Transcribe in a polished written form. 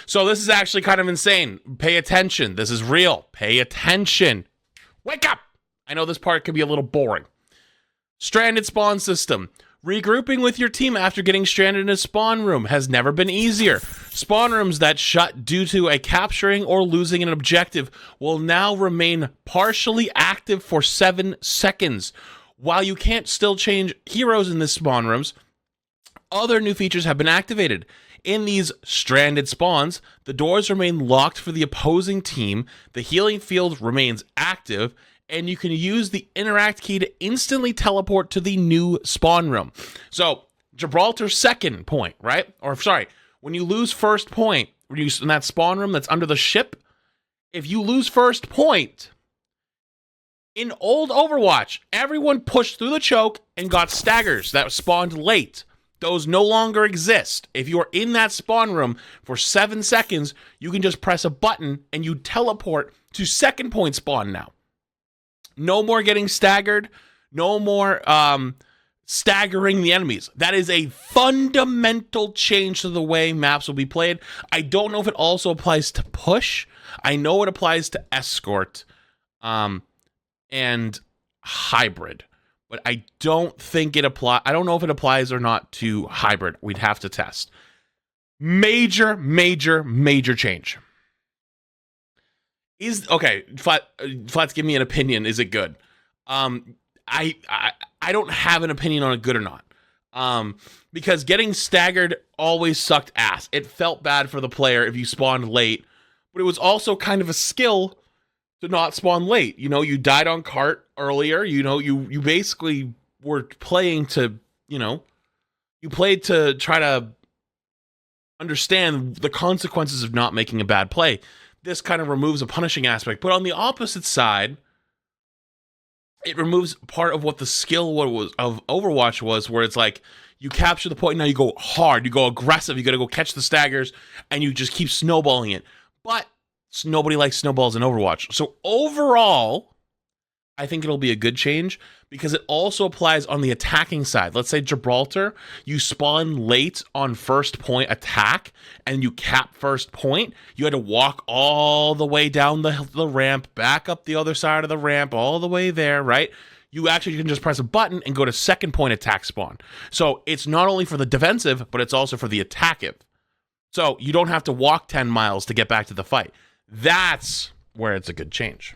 So this is actually kind of insane. Pay attention. This is real. Pay attention. Wake up. I know this part can be a little boring. Stranded spawn system. Regrouping with your team after getting stranded in a spawn room has never been easier. Spawn rooms that shut due to a capturing or losing an objective will now remain partially active for 7 seconds. While you can't still change heroes in the spawn rooms, other new features have been activated. In these stranded spawns, the doors remain locked for the opposing team, the healing field remains active, and you can use the interact key to instantly teleport to the new spawn room. So, Gibraltar's second point, right? Or, sorry, when you lose first point, when you in that spawn room that's under the ship, if you lose first point, in old Overwatch, everyone pushed through the choke and got staggers that spawned late. Those no longer exist. If you are in that spawn room for 7 seconds, you can just press a button and you teleport to second point spawn now. No more getting staggered. No more staggering the enemies. That is a fundamental change to the way maps will be played. I don't know if it also applies to push. I know it applies to escort and hybrid. But I don't think it applies. I don't know if it applies or not to hybrid. We'd have to test. Major change. Flats, give me an opinion. Is it good? I don't have an opinion on it good or not. Because getting staggered always sucked ass. It felt bad for the player if you spawned late, but it was also kind of a skill to not spawn late. You know, you died on cart earlier. You know, you basically were playing to, you played to try to understand the consequences of not making a bad play. This kind of removes a punishing aspect. But on the opposite side, it removes part of what the skill of Overwatch was, where it's like, you capture the point, now you go hard, you go aggressive, you got to go catch the staggers, and you just keep snowballing it. But nobody likes snowballs in Overwatch. So overall, I think it'll be a good change because it also applies on the attacking side. Let's say Gibraltar, you spawn late on first point attack and you cap first point. You had to walk all the way down the ramp, back up the other side of the ramp, all the way there, right? You can just press a button and go to second point attack spawn. So it's not only for the defensive, but it's also for the attackive. So you don't have to walk 10 miles to get back to the fight. That's where it's a good change.